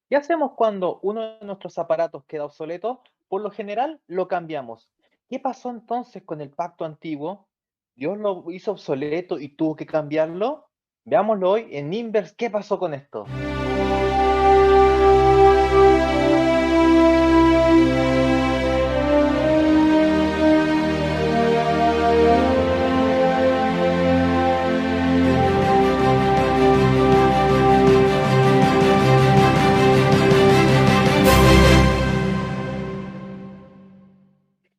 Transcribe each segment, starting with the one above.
¿Qué hacemos cuando uno de nuestros aparatos queda obsoleto? Por lo general, lo cambiamos. ¿Qué pasó entonces con el pacto antiguo? ¿Dios lo hizo obsoleto y tuvo que cambiarlo? Veámoslo hoy en Inverse. ¿Qué pasó con esto?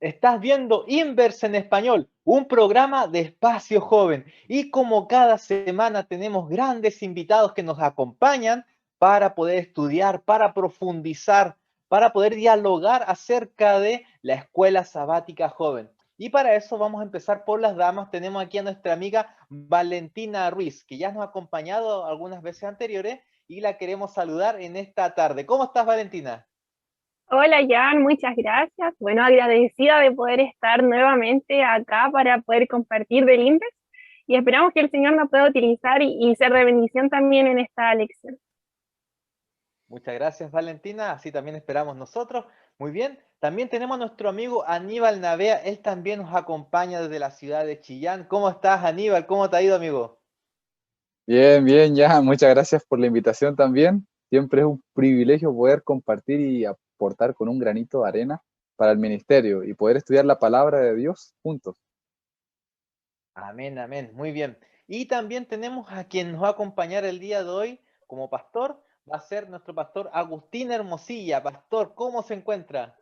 Estás viendo Inverse en español, un programa de Espacio Joven. Y como cada semana tenemos grandes invitados que nos acompañan para poder estudiar, para profundizar, para poder dialogar acerca de la escuela sabática joven. Y para eso vamos a empezar por las damas. Tenemos aquí a nuestra amiga Valentina Ruiz, que ya nos ha acompañado algunas veces anteriores y la queremos saludar en esta tarde. ¿Cómo estás, Valentina? Hola Jan, muchas gracias. Bueno, agradecida de poder estar nuevamente acá para poder compartir del INDEX y esperamos que el Señor nos pueda utilizar y ser de bendición también en esta lección. Muchas gracias, Valentina. Así también esperamos nosotros. Muy bien. También tenemos a nuestro amigo Aníbal Navea. Él también nos acompaña desde la ciudad de Chillán. ¿Cómo estás, Aníbal? ¿Cómo te ha ido, amigo? Bien, bien, ya, muchas gracias por la invitación también. Siempre es un privilegio poder compartir y aportar con un granito de arena para el ministerio y poder estudiar la palabra de Dios juntos. Amén, amén. Muy bien. Y también tenemos a quien nos va a acompañar el día de hoy como pastor. Va a ser nuestro pastor Agustín Hermosilla. Pastor, ¿cómo se encuentra?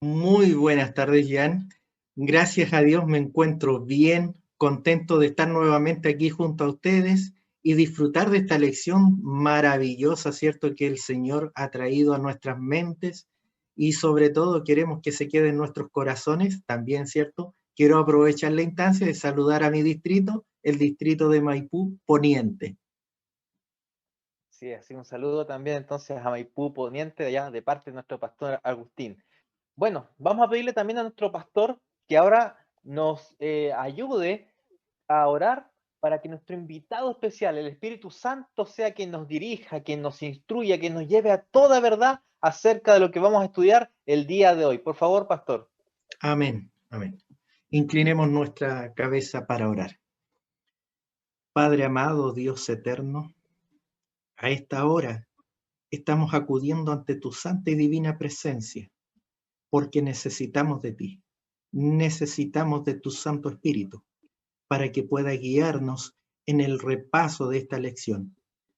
Muy buenas tardes, Jan. Gracias a Dios me encuentro bien, contento de estar nuevamente aquí junto a ustedes y disfrutar de esta lección maravillosa, ¿cierto? Que el Señor ha traído a nuestras mentes y sobre todo queremos que se quede en nuestros corazones también, ¿cierto? Quiero aprovechar la instancia de saludar a mi distrito, el distrito de Maipú Poniente. Sí, así un saludo también entonces a Maipú Poniente, de allá de parte de nuestro pastor Agustín. Bueno, vamos a pedirle también a nuestro pastor que ahora nos ayude a orar para que nuestro invitado especial, el Espíritu Santo, sea quien nos dirija, quien nos instruya, quien nos lleve a toda verdad acerca de lo que vamos a estudiar el día de hoy. Por favor, pastor. Amén, amén. Inclinemos nuestra cabeza para orar. Padre amado, Dios eterno, a esta hora estamos acudiendo ante tu santa y divina presencia, porque necesitamos de ti, necesitamos de tu Santo Espíritu, para que pueda guiarnos en el repaso de esta lección,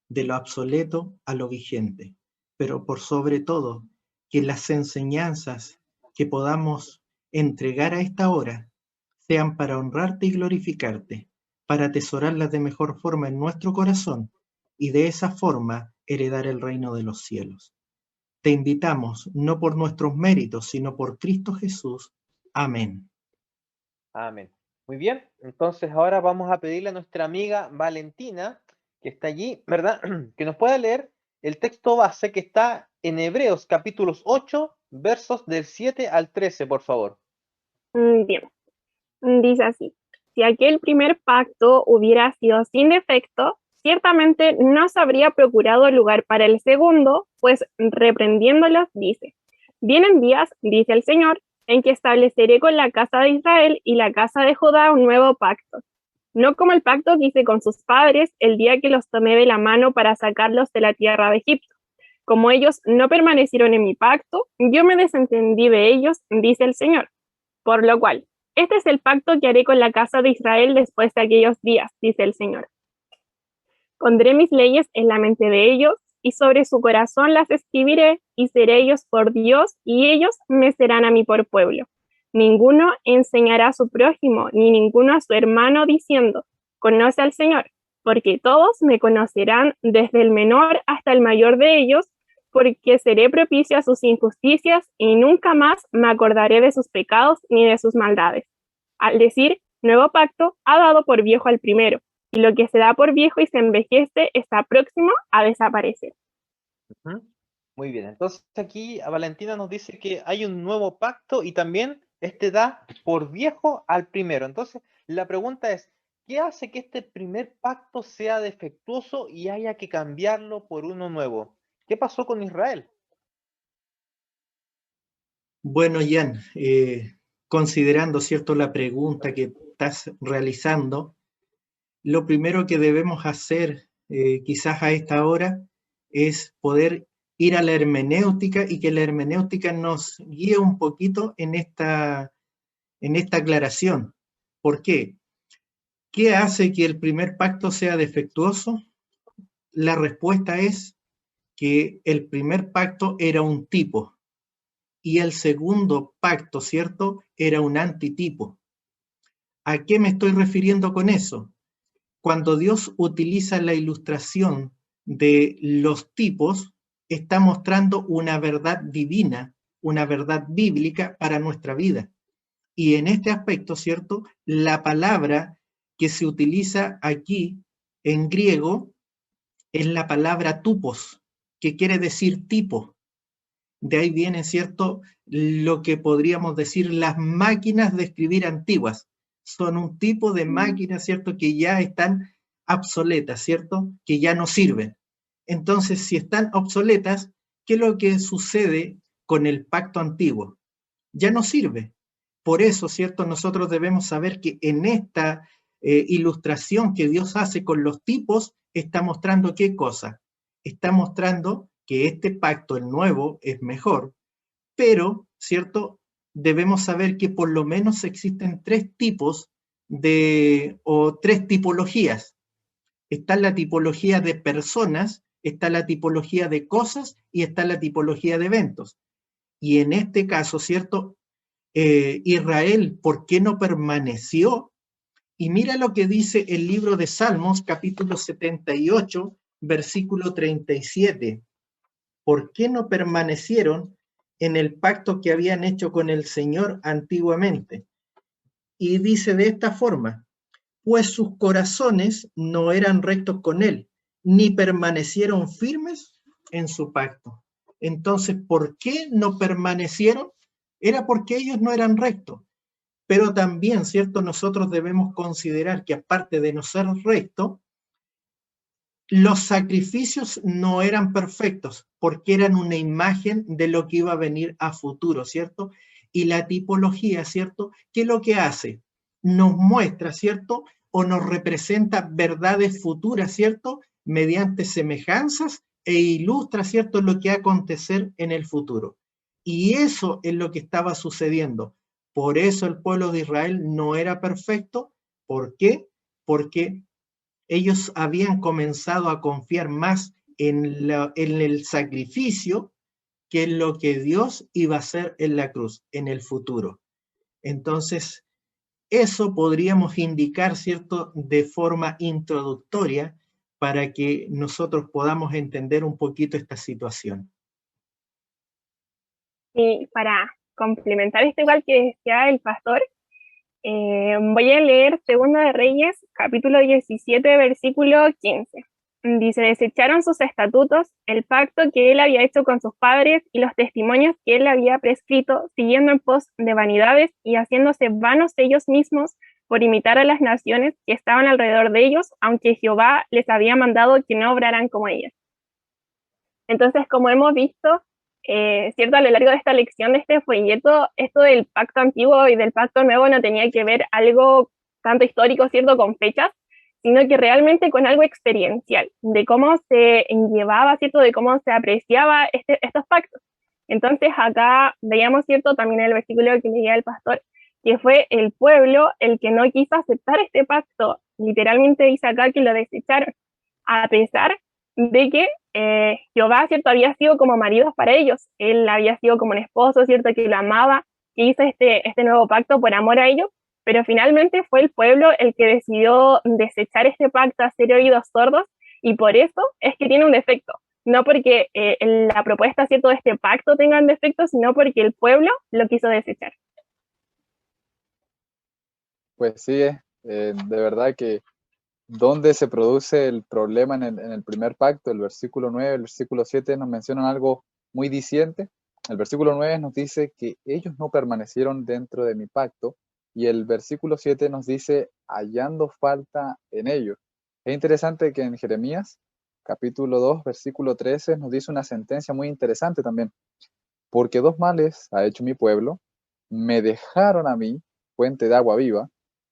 de lo obsoleto a lo vigente, pero por sobre todo, que las enseñanzas que podamos entregar a esta hora sean para honrarte y glorificarte, para atesorarlas de mejor forma en nuestro corazón y de esa forma heredar el reino de los cielos. Te invitamos, no por nuestros méritos, sino por Cristo Jesús. Amén. Amén. Muy bien, entonces ahora vamos a pedirle a nuestra amiga Valentina, que está allí, ¿verdad? Que nos pueda leer el texto base que está en Hebreos capítulos 8, versos del 7 al 13, por favor. Bien, dice así, si aquel primer pacto hubiera sido sin defecto, ciertamente no se habría procurado lugar para el segundo, pues reprendiéndolos dice, vienen días, dice el Señor, en que estableceré con la casa de Israel y la casa de Judá un nuevo pacto, no como el pacto que hice con sus padres el día que los tomé de la mano para sacarlos de la tierra de Egipto. Como ellos no permanecieron en mi pacto, yo me desentendí de ellos, dice el Señor. Por lo cual, este es el pacto que haré con la casa de Israel después de aquellos días, dice el Señor. Pondré mis leyes en la mente de ellos y sobre su corazón las escribiré y seré ellos por Dios y ellos me serán a mí por pueblo. Ninguno enseñará a su prójimo ni ninguno a su hermano diciendo, conoce al Señor, porque todos me conocerán desde el menor hasta el mayor de ellos, porque seré propicio a sus injusticias y nunca más me acordaré de sus pecados ni de sus maldades. Al decir nuevo pacto, ha dado por viejo al primero, y lo que se da por viejo y se envejece está próximo a desaparecer. Ujú. Muy bien, entonces aquí a Valentina nos dice que hay un nuevo pacto y también este da por viejo al primero. Entonces, la pregunta es, ¿qué hace que este primer pacto sea defectuoso y haya que cambiarlo por uno nuevo? ¿Qué pasó con Israel? Bueno, Jan, considerando, ¿cierto?, la pregunta que estás realizando, lo primero que debemos hacer, quizás a esta hora, es poder ir a la hermenéutica y que la hermenéutica nos guíe un poquito en esta aclaración. ¿Por qué? ¿Qué hace que el primer pacto sea defectuoso? La respuesta es que el primer pacto era un tipo y el segundo pacto, ¿cierto?, era un antitipo. ¿A qué me estoy refiriendo con eso? Cuando Dios utiliza la ilustración de los tipos, está mostrando una verdad divina, una verdad bíblica para nuestra vida. Y en este aspecto, ¿cierto?, la palabra que se utiliza aquí en griego es la palabra tupos, que quiere decir tipo. De ahí viene, ¿cierto?, lo que podríamos decir las máquinas de escribir antiguas. Son un tipo de máquinas, ¿cierto?, que ya están obsoletas, ¿cierto?, que ya no sirven. Entonces, si están obsoletas, ¿qué es lo que sucede con el pacto antiguo? Ya no sirve. Por eso, ¿cierto?, nosotros debemos saber que en esta ilustración que Dios hace con los tipos, está mostrando ¿qué cosa? Está mostrando que este pacto, el nuevo, es mejor, pero, ¿cierto?, debemos saber que por lo menos existen tres tipos o tres tipologías. Está la tipología de personas, está la tipología de cosas y está la tipología de eventos. Y en este caso, ¿cierto?, Israel, ¿por qué no permaneció? Y mira lo que dice el libro de Salmos, capítulo 78, versículo 37. ¿Por qué no permanecieron en el pacto que habían hecho con el Señor antiguamente? Y dice de esta forma, pues sus corazones no eran rectos con él, ni permanecieron firmes en su pacto. Entonces, ¿por qué no permanecieron? Era porque ellos no eran rectos. Pero también, ¿cierto?, nosotros debemos considerar que aparte de no ser rectos, los sacrificios no eran perfectos porque eran una imagen de lo que iba a venir a futuro, ¿cierto? Y la tipología, ¿cierto?, ¿qué es lo que hace? Nos muestra, ¿cierto?, o nos representa verdades futuras, ¿cierto?, mediante semejanzas e ilustra, ¿cierto?, lo que va a acontecer en el futuro. Y eso es lo que estaba sucediendo. Por eso el pueblo de Israel no era perfecto. ¿Por qué? Porque ellos habían comenzado a confiar más en el sacrificio que en lo que Dios iba a hacer en la cruz, en el futuro. Entonces, eso podríamos indicar, ¿cierto?, de forma introductoria para que nosotros podamos entender un poquito esta situación. Y para complementar esto igual que decía el pastor, voy a leer Segunda de Reyes, capítulo 17, versículo 15. Dice, desecharon sus estatutos, el pacto que él había hecho con sus padres y los testimonios que él había prescrito, siguiendo en pos de vanidades y haciéndose vanos ellos mismos por imitar a las naciones que estaban alrededor de ellos, aunque Jehová les había mandado que no obraran como ellas. Entonces, como hemos visto, cierto, a lo largo de esta lección, de este folleto, esto del pacto antiguo y del pacto nuevo no tenía que ver algo tanto histórico, cierto, con fechas, sino que realmente con algo experiencial, de cómo se llevaba, cierto, de cómo se apreciaba estos pactos. Entonces acá veíamos, cierto, también en el versículo que leía el pastor, que fue el pueblo el que no quiso aceptar este pacto. Literalmente dice acá que lo desecharon, a pesar de que Jehová, ¿cierto?, había sido como marido para ellos. Él había sido como un esposo, ¿cierto?, que lo amaba, que hizo este nuevo pacto por amor a ellos, pero finalmente fue el pueblo el que decidió desechar este pacto, hacer oídos sordos, y por eso es que tiene un defecto. No porque la propuesta, ¿cierto?, de este pacto tenga un defecto, sino porque el pueblo lo quiso desechar. Pues sí, de verdad que donde se produce el problema en el primer pacto, el versículo 9, el versículo 7 nos mencionan algo muy diciente. El versículo 9 nos dice que ellos no permanecieron dentro de mi pacto, y el versículo 7 nos dice hallando falta en ellos. Es interesante que en Jeremías capítulo 2, versículo 13, nos dice una sentencia muy interesante también. Porque dos males ha hecho mi pueblo, me dejaron a mí fuente de agua viva,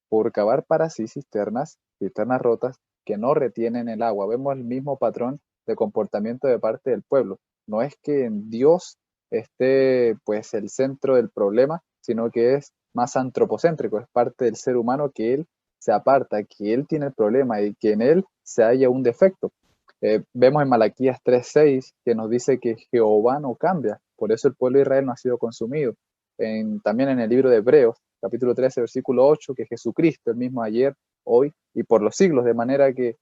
por cavar para sí cisternas rotas que no retienen el agua. Vemos el mismo patrón de comportamiento de parte del pueblo. No es que en Dios esté pues el centro del problema, sino que es más antropocéntrico, es parte del ser humano que él se aparta, que él tiene el problema y que en él se halla un defecto. Vemos en Malaquías 3:6 que nos dice que Jehová no cambia, por eso el pueblo de Israel no ha sido consumido. También en el libro de Hebreos, capítulo 13, versículo 8, que Jesucristo, el mismo ayer, hoy y por los siglos, de manera que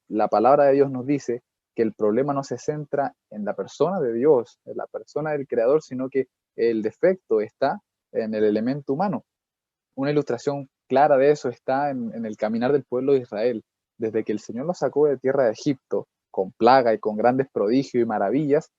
la palabra de Dios nos dice que el problema no se centra en la persona de Dios, en la persona del Creador, sino que el defecto está en el elemento humano. Una ilustración clara de eso está en el caminar del pueblo de Israel. Desde que el Señor los sacó de tierra de Egipto, con plaga y con grandes prodigios y maravillas,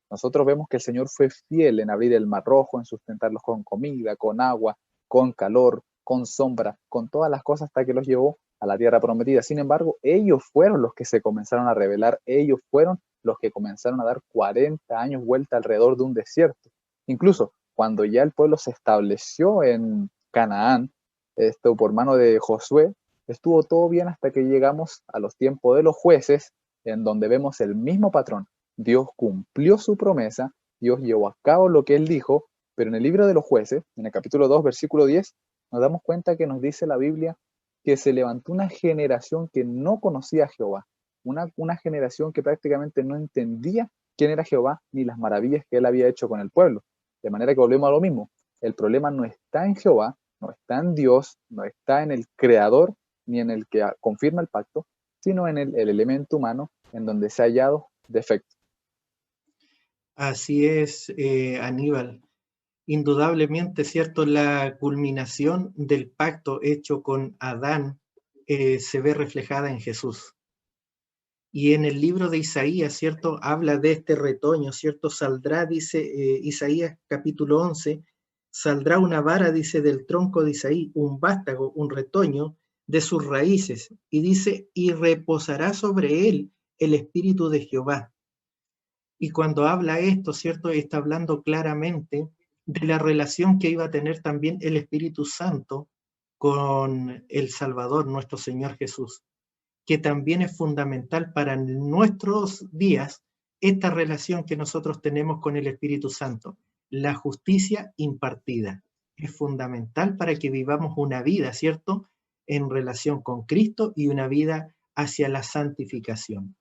nosotros vemos que el Señor fue fiel en abrir el mar rojo, en sustentarlos con comida, con agua, con calor, con sombra, con todas las cosas hasta que los llevó a la tierra prometida. Sin embargo, ellos fueron los que se comenzaron a rebelar, ellos fueron los que comenzaron a dar 40 años vuelta alrededor de un desierto. Incluso cuando ya el pueblo se estableció en Canaán, esto por mano de Josué, estuvo todo bien hasta que llegamos a los tiempos de los jueces, en donde vemos el mismo patrón. Dios cumplió su promesa, Dios llevó a cabo lo que él dijo, pero en el libro de los jueces, en el capítulo 2, versículo 10, nos damos cuenta que nos dice la Biblia que se levantó una generación que no conocía a Jehová, una generación que prácticamente no entendía quién era Jehová ni las maravillas que él había hecho con el pueblo. De manera que volvemos a lo mismo. El problema no está en Jehová, no está en Dios, no está en el Creador, ni en el que confirma el pacto, sino en el elemento humano en donde se ha hallado defecto. Así es, Aníbal. Indudablemente, ¿cierto? La culminación del pacto hecho con Adán se ve reflejada en Jesús. Y en el libro de Isaías, ¿cierto? Habla de este retoño, ¿cierto? Saldrá, dice Isaías capítulo 11, saldrá una vara, dice, del tronco de Isaí, un vástago, un retoño de sus raíces. Y dice, y reposará sobre él el espíritu de Jehová. Y cuando habla esto, ¿cierto? Está hablando claramente de la relación que iba a tener también el Espíritu Santo con el Salvador, nuestro Señor Jesús, que también es fundamental para nuestros días esta relación que nosotros tenemos con el Espíritu Santo. La justicia impartida es fundamental para que vivamos una vida, ¿cierto?, en relación con Cristo y una vida hacia la santificación.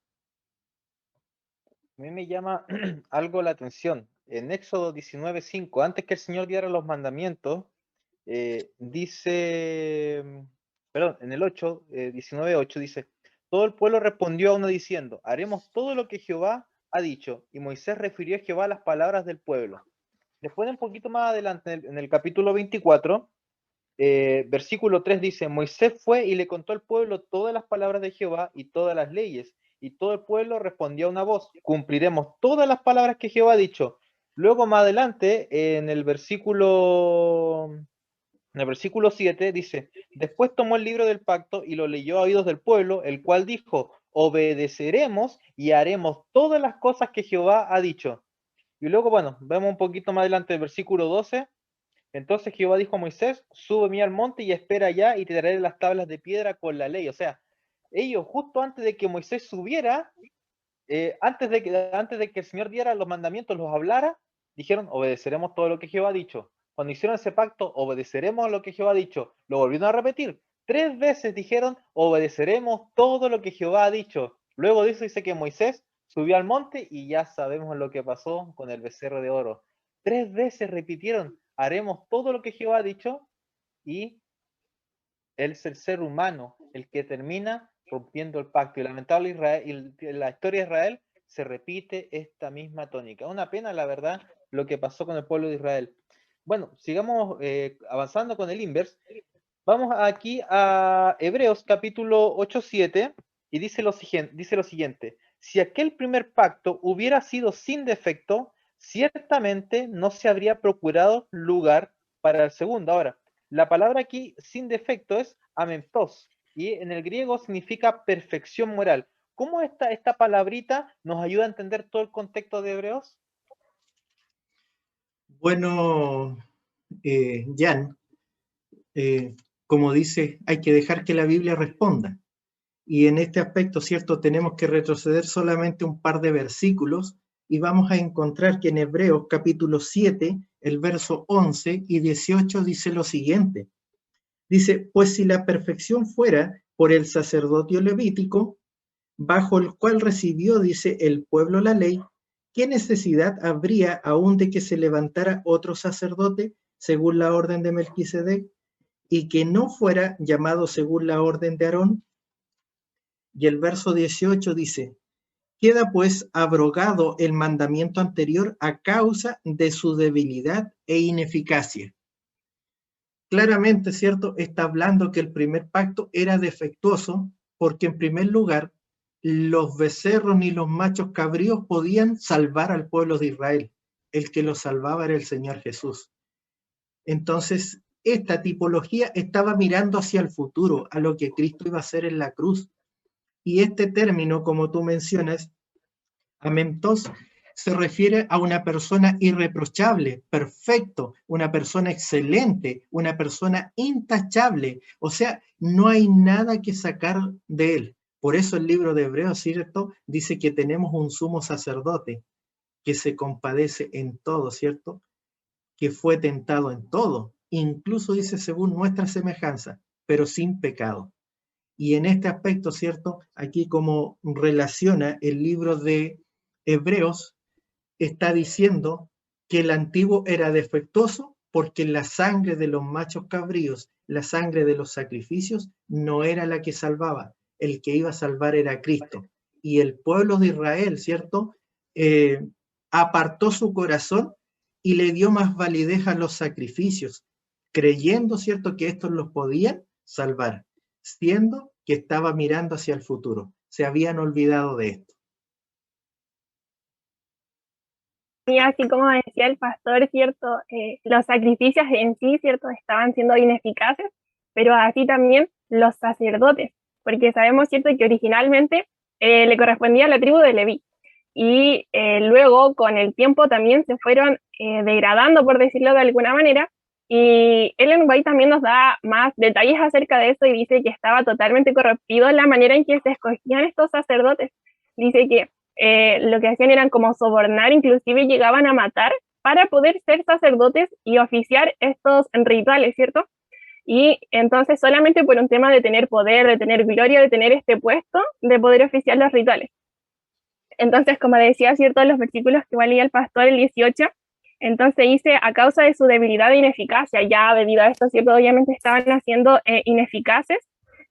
A mí me llama algo la atención. En Éxodo 19:5, antes que el Señor diera los mandamientos, perdón, en el 8, 19:8 dice, todo el pueblo respondió a uno diciendo, haremos todo lo que Jehová ha dicho. Y Moisés refirió a Jehová las palabras del pueblo. Después, un poquito más adelante, en el capítulo 24, versículo 3 dice, Moisés fue y le contó al pueblo todas las palabras de Jehová y todas las leyes. Y todo el pueblo respondió a una voz, cumpliremos todas las palabras que Jehová ha dicho. Luego más adelante, en el versículo 7 dice, después tomó el libro del pacto y lo leyó a oídos del pueblo, el cual dijo, obedeceremos y haremos todas las cosas que Jehová ha dicho. Y luego, bueno, vemos un poquito más adelante el versículo 12. Entonces Jehová dijo a Moisés, súbeme al monte y espera allá y te daré las tablas de piedra con la ley. O sea, ellos justo antes de que Moisés subiera, antes de que el Señor diera los mandamientos, los hablara, dijeron, obedeceremos todo lo que Jehová ha dicho. Cuando hicieron ese pacto, obedeceremos lo que Jehová ha dicho. Lo volvieron a repetir. 3 veces dijeron, obedeceremos todo lo que Jehová ha dicho. Luego de eso dice que Moisés subió al monte y ya sabemos lo que pasó con el becerro de oro. 3 veces repitieron, haremos todo lo que Jehová ha dicho, y él es el ser humano el que termina rompiendo el pacto. Y lamentable Israel, y la historia de Israel se repite esta misma tónica. Una pena, la verdad, lo que pasó con el pueblo de Israel. Bueno, sigamos avanzando con el inverse. Vamos aquí a Hebreos capítulo 8:7 y dice lo siguiente. Si aquel primer pacto hubiera sido sin defecto, ciertamente no se habría procurado lugar para el segundo. Ahora, la palabra aquí sin defecto es amentos y en el griego significa perfección moral. ¿Cómo esta palabrita nos ayuda a entender todo el contexto de Hebreos? Bueno, Jan, como dice, hay que dejar que la Biblia responda. Y en este aspecto, ¿cierto? Tenemos que retroceder solamente un par de versículos y vamos a encontrar que en Hebreos capítulo 7, el verso 11 y 18 dice lo siguiente. Dice, pues si la perfección fuera por el sacerdocio levítico, bajo el cual recibió, dice, el pueblo la ley, ¿qué necesidad habría aún de que se levantara otro sacerdote según la orden de Melquisedec y que no fuera llamado según la orden de Aarón? Y el verso 18 dice, queda pues abrogado el mandamiento anterior a causa de su debilidad e ineficacia. Claramente, ¿cierto? Está hablando que el primer pacto era defectuoso porque en primer lugar los becerros ni los machos cabríos podían salvar al pueblo de Israel. El que los salvaba era el Señor Jesús. Entonces, esta tipología estaba mirando hacia el futuro, a lo que Cristo iba a hacer en la cruz. Y este término, como tú mencionas, amentos, se refiere a una persona irreprochable, perfecto, una persona excelente, una persona intachable. O sea, no hay nada que sacar de él. Por eso el libro de Hebreos, ¿cierto? Dice que tenemos un sumo sacerdote que se compadece en todo, ¿cierto? Que fue tentado en todo, incluso dice según nuestra semejanza, pero sin pecado. Y en este aspecto, ¿cierto? Aquí como relaciona el libro de Hebreos, está diciendo que el antiguo era defectuoso porque la sangre de los machos cabríos, la sangre de los sacrificios, no era la que salvaba. El que iba a salvar era Cristo. Y el pueblo de Israel, ¿cierto? Apartó su corazón y le dio más validez a los sacrificios, creyendo, ¿cierto?, que estos los podían salvar, siendo que estaba mirando hacia el futuro. Se habían olvidado de esto. Y así como decía el pastor, ¿cierto? Los sacrificios en sí, ¿cierto? Estaban siendo ineficaces, pero así también los sacerdotes, porque sabemos, ¿cierto?, que originalmente le correspondía a la tribu de Leví. Y luego, con el tiempo, también se fueron degradando, por decirlo de alguna manera. Y Ellen White también nos da más detalles acerca de eso y dice que estaba totalmente corrompido la manera en que se escogían estos sacerdotes. Dice que lo que hacían eran como sobornar, inclusive llegaban a matar para poder ser sacerdotes y oficiar estos rituales, ¿cierto? Y entonces solamente por un tema de tener poder, de tener gloria, de tener este puesto, de poder oficiar los rituales. Entonces, como decía, ¿cierto? Los versículos que valía el pastor, el 18, entonces dice, a causa de su debilidad e ineficacia, ya debido a esto, ¿cierto? Obviamente estaban haciendo ineficaces.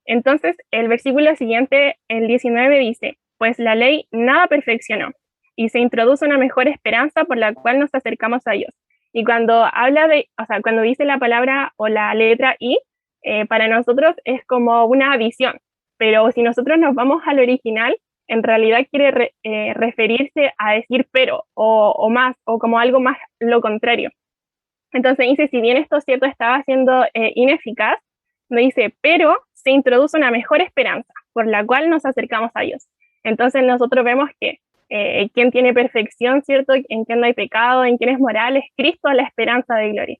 Entonces, el versículo siguiente, el 19, dice, pues la ley nada perfeccionó y se introduce una mejor esperanza por la cual nos acercamos a Dios. Y cuando habla de, o sea, cuando dice la palabra o la letra I, para nosotros es como una visión, pero si nosotros nos vamos al original, en realidad quiere referirse a decir pero o más, o como algo más lo contrario. Entonces dice, si bien esto, ¿cierto?, estaba siendo ineficaz, no dice, pero se introduce una mejor esperanza por la cual nos acercamos a Dios. Entonces nosotros vemos que quien tiene perfección, ¿cierto?, en quien no hay pecado, en quien es moral, es Cristo, la esperanza de gloria.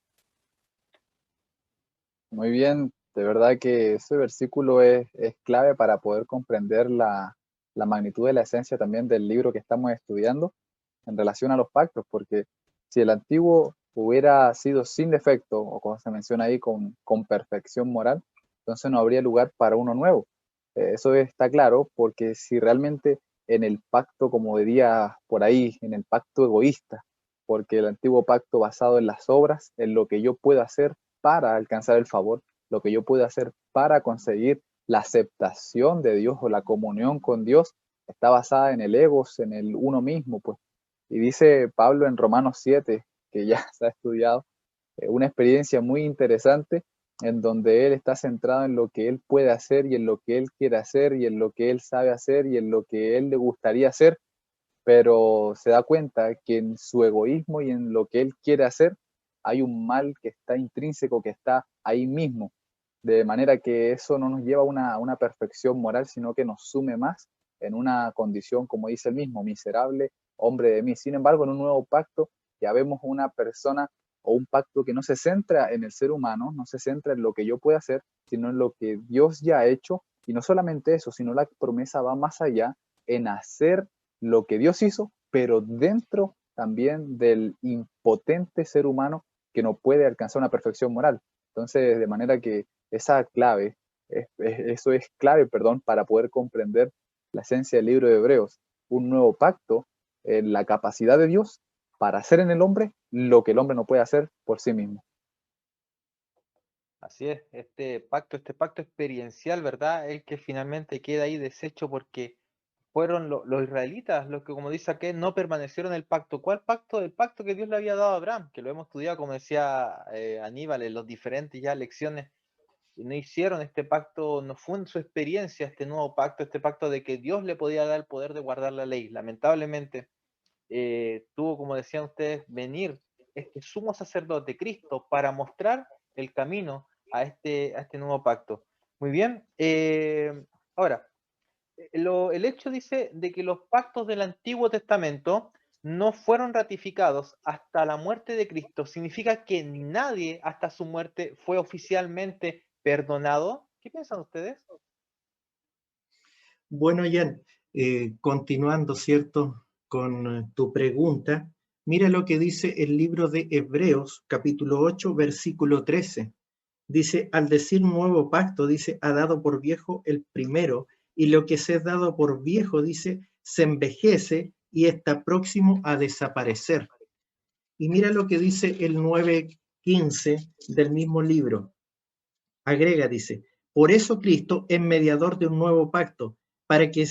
Muy bien, de verdad que ese versículo es clave para poder comprender la magnitud de la esencia también del libro que estamos estudiando en relación a los pactos, porque si el antiguo hubiera sido sin defecto, o como se menciona ahí, con perfección moral, entonces no habría lugar para uno nuevo. Eso está claro, porque si realmente en el pacto, como diría por ahí, en el pacto egoísta, porque el antiguo pacto basado en las obras, en lo que yo puedo hacer para alcanzar el favor, lo que yo puedo hacer para conseguir la aceptación de Dios o la comunión con Dios, está basada en el egos, en el uno mismo, pues. Y dice Pablo en Romanos 7, que ya se ha estudiado, una experiencia muy interesante en donde él está centrado en lo que él puede hacer y en lo que él quiere hacer y en lo que él sabe hacer y en lo que él le gustaría hacer, pero se da cuenta que en su egoísmo y en lo que él quiere hacer hay un mal que está intrínseco, que está ahí mismo, de manera que eso no nos lleva a una perfección moral, sino que nos sume más en una condición, como dice el mismo, miserable hombre de mí. Sin embargo, en un nuevo pacto ya vemos una persona o un pacto que no se centra en el ser humano, no se centra en lo que yo pueda hacer, sino en lo que Dios ya ha hecho. Y no solamente eso, sino la promesa va más allá en hacer lo que Dios hizo, pero dentro también del impotente ser humano que no puede alcanzar una perfección moral. Entonces, de manera que esa clave, eso es clave, perdón, para poder comprender la esencia del libro de Hebreos, un nuevo pacto en la capacidad de Dios para hacer en el hombre lo que el hombre no puede hacer por sí mismo. Así es, este pacto experiencial, ¿verdad? El que finalmente queda ahí deshecho porque fueron los israelitas los que, como dice aquel, no permanecieron en el pacto. ¿Cuál pacto? El pacto que Dios le había dado a Abraham, que lo hemos estudiado, como decía Aníbal, en las diferentes ya lecciones. Y no hicieron este pacto, no fue en su experiencia este nuevo pacto, este pacto de que Dios le podía dar el poder de guardar la ley. Lamentablemente, tuvo, como decían ustedes, venir este sumo sacerdote, Cristo, para mostrar el camino a este nuevo pacto. Muy bien. Ahora, el hecho dice de que los pactos del Antiguo Testamento no fueron ratificados hasta la muerte de Cristo. ¿Significa que nadie hasta su muerte fue oficialmente perdonado? ¿Qué piensan ustedes? Bueno, Jan, continuando, ¿cierto? Con tu pregunta, mira lo que dice el libro de Hebreos, capítulo 8, versículo 13. Dice, al decir nuevo pacto, dice, ha dado por viejo el primero, y lo que se ha dado por viejo, dice, se envejece y está próximo a desaparecer. Y mira lo que dice el 9:15 del mismo libro. Agrega, dice, por eso Cristo es mediador de un nuevo pacto, para que,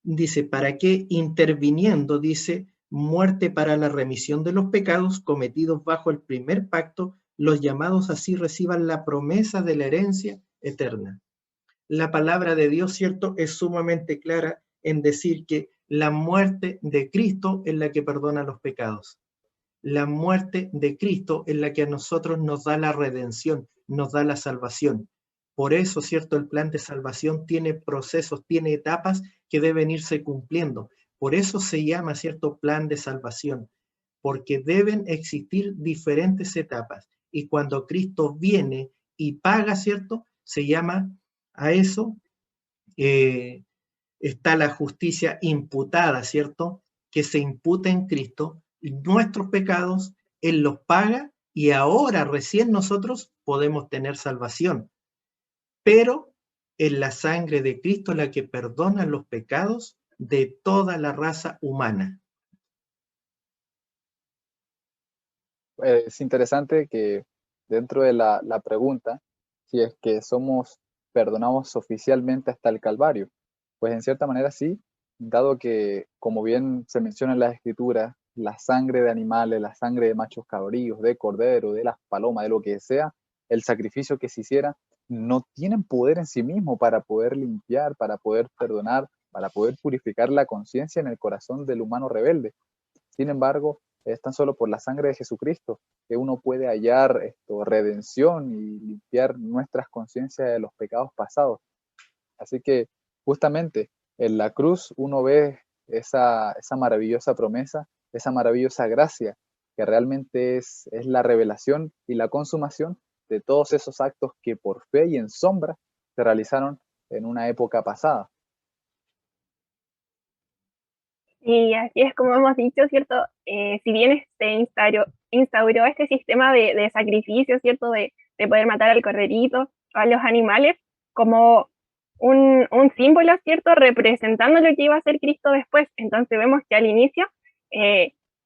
dice, para que interviniendo, dice, muerte para la remisión de los pecados cometidos bajo el primer pacto, los llamados así reciban la promesa de la herencia eterna. La palabra de Dios, ¿cierto?, es sumamente clara en decir que la muerte de Cristo es la que perdona los pecados. La muerte de Cristo es la que a nosotros nos da la redención, nos da la salvación. Por eso, ¿cierto? El plan de salvación tiene procesos, tiene etapas que deben irse cumpliendo. Por eso se llama, ¿cierto?, plan de salvación, porque deben existir diferentes etapas. Y cuando Cristo viene y paga, ¿cierto?, se llama a eso, está la justicia imputada, ¿cierto?, que se imputa en Cristo, nuestros pecados, Él los paga y ahora recién nosotros podemos tener salvación. Pero es la sangre de Cristo la que perdona los pecados de toda la raza humana. Es interesante que dentro de la pregunta, si es que somos perdonados oficialmente hasta el Calvario, pues en cierta manera sí, dado que, como bien se menciona en las Escrituras, la sangre de animales, la sangre de machos cabríos, de cordero, de las palomas, de lo que sea, el sacrificio que se hiciera, no tienen poder en sí mismo para poder limpiar, para poder perdonar, para poder purificar la conciencia en el corazón del humano rebelde. Sin embargo, es tan solo por la sangre de Jesucristo que uno puede hallar redención y limpiar nuestras conciencias de los pecados pasados. Así que justamente en la cruz uno ve esa maravillosa promesa, esa maravillosa gracia, que realmente es la revelación y la consumación de todos esos actos que por fe y en sombra se realizaron en una época pasada. Y así es como hemos dicho, ¿cierto? Si bien se instauró este sistema de sacrificio, ¿cierto? De poder matar al corderito, a los animales, como un símbolo, ¿cierto? Representando lo que iba a ser Cristo después. Entonces vemos que al inicio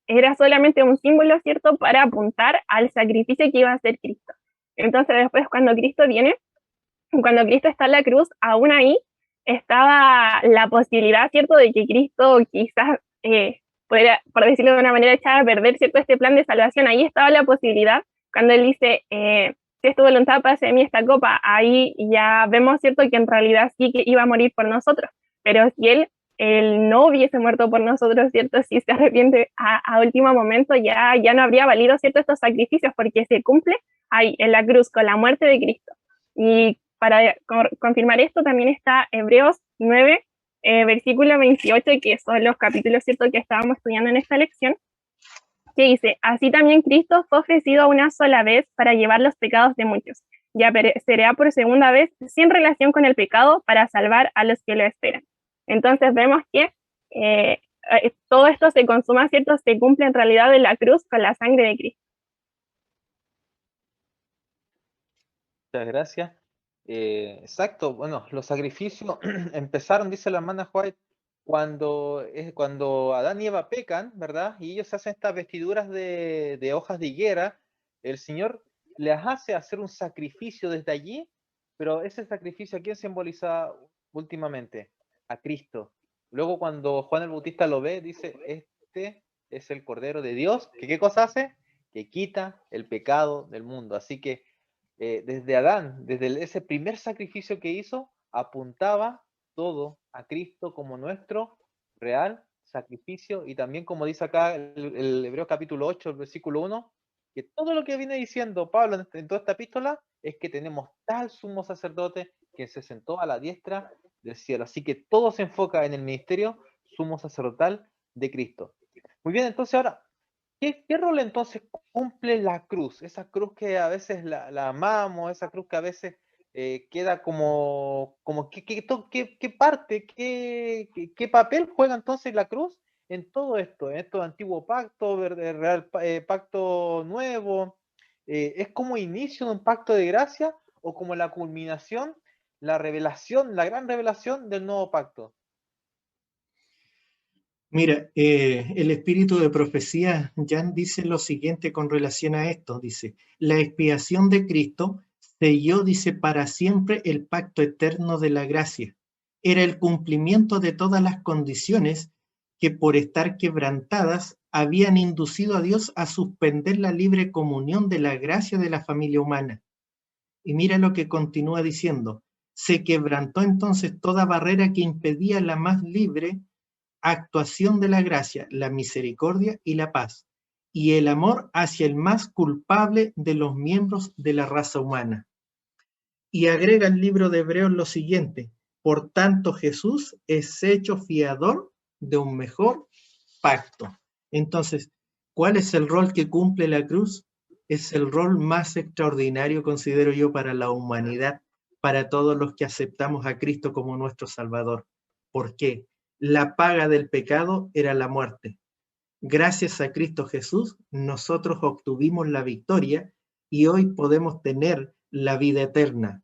era solamente un símbolo, ¿cierto? Para apuntar al sacrificio que iba a hacer Cristo. Entonces después cuando Cristo viene, cuando Cristo está en la cruz, aún ahí estaba la posibilidad, ¿cierto?, de que Cristo quizás pudiera, por decirlo de una manera, echar a perder, ¿cierto?, este plan de salvación. Ahí estaba la posibilidad, cuando Él dice, si es tu voluntad, pase de mí esta copa, ahí ya vemos, ¿cierto?, que en realidad sí que iba a morir por nosotros. Pero si Él no hubiese muerto por nosotros, ¿cierto?, si se arrepiente a último momento, ya no habría valido, ¿cierto?, estos sacrificios, porque se cumple ahí, en la cruz, con la muerte de Cristo. Y para confirmar esto también está Hebreos 9, versículo 28, que son los capítulos, ¿cierto?, que estábamos estudiando en esta lección, que dice, así también Cristo fue ofrecido una sola vez para llevar los pecados de muchos, y aparecerá por segunda vez sin relación con el pecado para salvar a los que lo esperan. Entonces vemos que todo esto se consuma, ¿cierto?, se cumple en realidad en la cruz con la sangre de Cristo. Muchas gracias. Exacto, bueno, los sacrificios empezaron, dice la hermana White, cuando Adán y Eva pecan, ¿verdad? Y ellos hacen estas vestiduras de hojas de higuera, el Señor les hace hacer un sacrificio desde allí, pero ese sacrificio, ¿a quién simboliza últimamente? A Cristo. Luego cuando Juan el Bautista lo ve, dice, este es el Cordero de Dios, que ¿qué cosa hace? Que quita el pecado del mundo. Así que desde Adán, desde ese primer sacrificio que hizo, apuntaba todo a Cristo como nuestro real sacrificio, y también como dice acá el Hebreos capítulo 8, el versículo 1, que todo lo que viene diciendo Pablo en toda esta epístola es que tenemos tal sumo sacerdote que se sentó a la diestra del cielo. Así que todo se enfoca en el ministerio sumo sacerdotal de Cristo. Muy bien, entonces ahora, ¿qué rol entonces cumple la cruz? Esa cruz que a veces la amamos, esa cruz que a veces queda como ¿qué parte, qué papel juega entonces la cruz en todo esto, en esto de antiguo pacto, real pacto nuevo? ¿Es como inicio de un pacto de gracia o como la culminación, la revelación, la gran revelación del nuevo pacto? Mira, el espíritu de profecía, Jan, dice lo siguiente con relación a esto. Dice, la expiación de Cristo selló, dice, para siempre el pacto eterno de la gracia. Era el cumplimiento de todas las condiciones que por estar quebrantadas habían inducido a Dios a suspender la libre comunión de la gracia de la familia humana. Y mira lo que continúa diciendo. Se quebrantó entonces toda barrera que impedía la más libre actuación de la gracia, la misericordia y la paz, y el amor hacia el más culpable de los miembros de la raza humana. Y agrega el libro de Hebreos lo siguiente, por tanto Jesús es hecho fiador de un mejor pacto. Entonces, ¿cuál es el rol que cumple la cruz? Es el rol más extraordinario, considero yo, para la humanidad, para todos los que aceptamos a Cristo como nuestro Salvador. ¿Por qué? La paga del pecado era la muerte. Gracias a Cristo Jesús, nosotros obtuvimos la victoria y hoy podemos tener la vida eterna,